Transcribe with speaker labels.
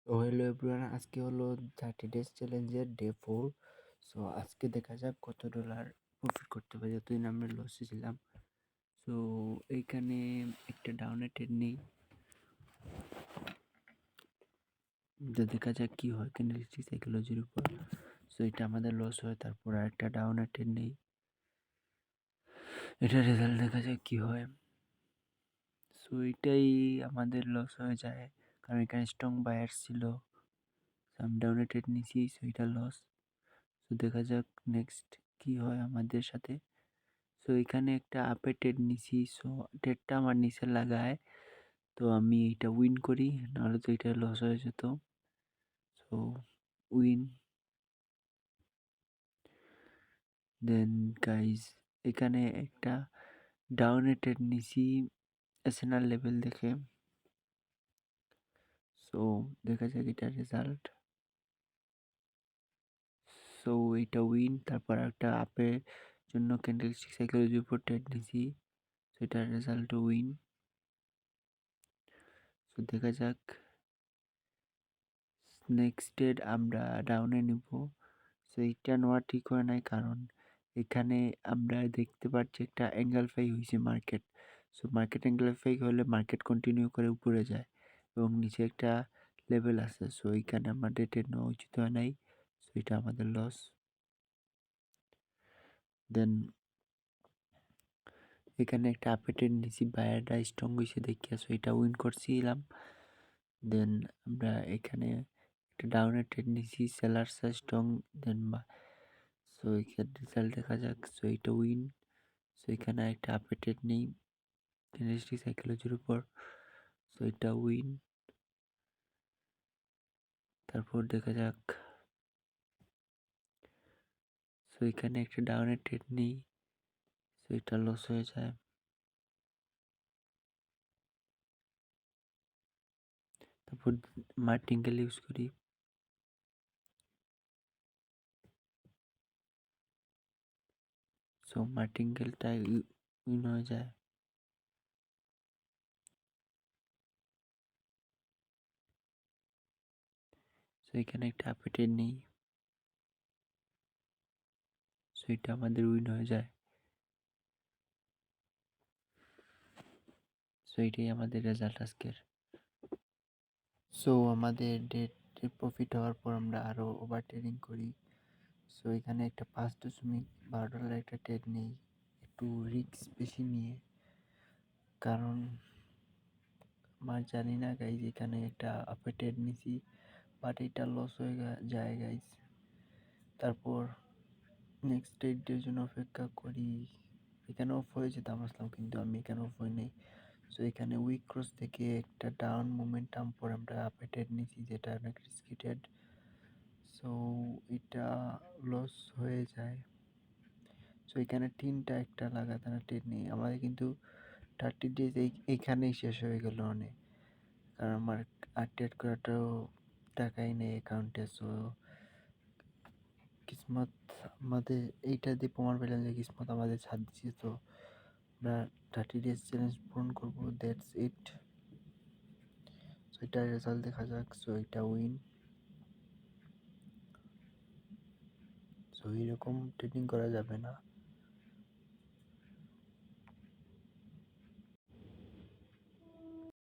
Speaker 1: Hello everyone, আজকে হলো 30 days চ্যালেঞ্জের ডে 4। সো আজকে দেখা যাক কত ডলার প্রফিট করতে পারি। যতদিন আমরা লসে ছিলাম। সো এইখানে একটা ডাউনের ট্রেড নেই, তো দেখা যাক কি হয় ক্যান্ডেলস্টিক সাইকোলজির উপর। সো এটা আমাদের লস হয়, তারপর আরেকটা ডাউনের ট্রেড নেই, এটা রেজাল্ট দেখা যাক কি হয়। সো এটাই আমাদের লস হয়ে যায়, কারণ এখানে স্ট্রং বায়ার ছিল। আমি ডাউনের ট্রেড নিয়েছি, সো এটা লস। সো দেখা যাক নেক্সট কি হয় আমাদের সাথে। সো এখানে একটা আপে ট্রেড নিছি, সো ট্রেডটা আমার নিচে লাগায়, তো আমি এটা উইন করি, নাহলে তো এটা লস হয়ে যেত। So win. দেন গাইজ এখানে একটা ডাউনে ট্রেড নিছি এসএনআর লেভেল দেখে। সো দেখা যাক এটা রেজাল্ট। সো এটা উইন। তারপর একটা আপের জন্য ক্যান্ডেলস্টিক সাইকোলজির উপর ট্রেড নিছি, সো এটার রেজাল্ট উইন। সো দেখা যাক নেক্সট ট্রেড আমরা ডাউনে নিব। সো এইটা নেওয়া ঠিক হয় নাই, কারণ এখানে আমরা দেখতে পাচ্ছি একটা অ্যাঙ্গেল ফাই হয়েছে মার্কেট। সো মার্কেট অ্যাঙ্গেল ফাই হলে মার্কেট কন্টিনিউ করে উপরে যায় এবং নিচে একটা লেভেল আছে। সো এইখানে আমাদের ট্রেড নেওয়া উচিত হয় নাই, সো এটা আমাদের লস। দেন এখানে একটা আপডেট নিছি, বায়ারটা স্ট্রং হয়েছে দেখিয়া, সো এটা উইন করছিলাম। দেন আমরা এখানে একটা ডাউনের ট্রেড নিছি, সেলার্স স্ট্রং। দেন সো এখানে রেজাল্ট দেখা যাক। সো এটা উইন। সো এখানে একটা আপডেট নেই ক্যান্ডেলস্টিক সাইকোলজির উপর, সো এটা উইন। তারপর দেখা যাক। সো এখানে একটা ডাউনের ট্রেড নেই, সো এটা লস হয়ে যায়। তারপর মার্টিঙ্গেল ইউজ করি, সো মার্টিঙ্গেলটা উইন হয়ে যায়। সো এখানে একটা আপডেট নেই, সো এটা আমাদের উইন হয়ে যায়। সো এটাই আমাদের রেজাল্ট আজকের। সো আমাদের ডেট প্রফিট হওয়ার পর আমরা আরও ওভার ট্রেডিং করি। সো এখানে একটা 5.12 একটা ট্রেড নেই, একটু রিস্ক বেশি নিয়ে, কারণ আমার জানি না গাইজ এখানে একটা আপে ট্রেড নিছি, বাট এটা লস হয়ে যায় গাইজ। তারপর নেক্সট ট্রেডের জন্য অপেক্ষা করি। এখানে অফ হয়ে যেতাম আসলাম, কিন্তু আমি এখানে অফ হই নাই। সো এখানে উইক ক্রস থেকে একটা ডাউন মোমেন্টাম পর আমরা আপে ট্রেড নিছি, যেটা অনেক রিস্কি ট্রেড। সো এটা লস হয়ে যায়। সো এখানে তিনটা একটা লাগাতার ট্রেড নেই আমাদের, কিন্তু 30 ডেজ এইখানেই শেষ হয়ে গেল অনেক, কারণ আমার আর ট্রেড করাটাও টাকাই নেই অ্যাকাউন্টে। সো কিসমত আমাদের এইটা দিয়ে প্রমাণ পেলাম যে কিসমত আমাদের ছাড় দিচ্ছে। তো আমরা 30 ডেজ চ্যালেঞ্জ পূরণ করবো, দ্যাটস ইট। সো এটার রেজাল্ট দেখা যাক। সো এটা উইন। সো এরকম ট্রেডিং করা যাবে না।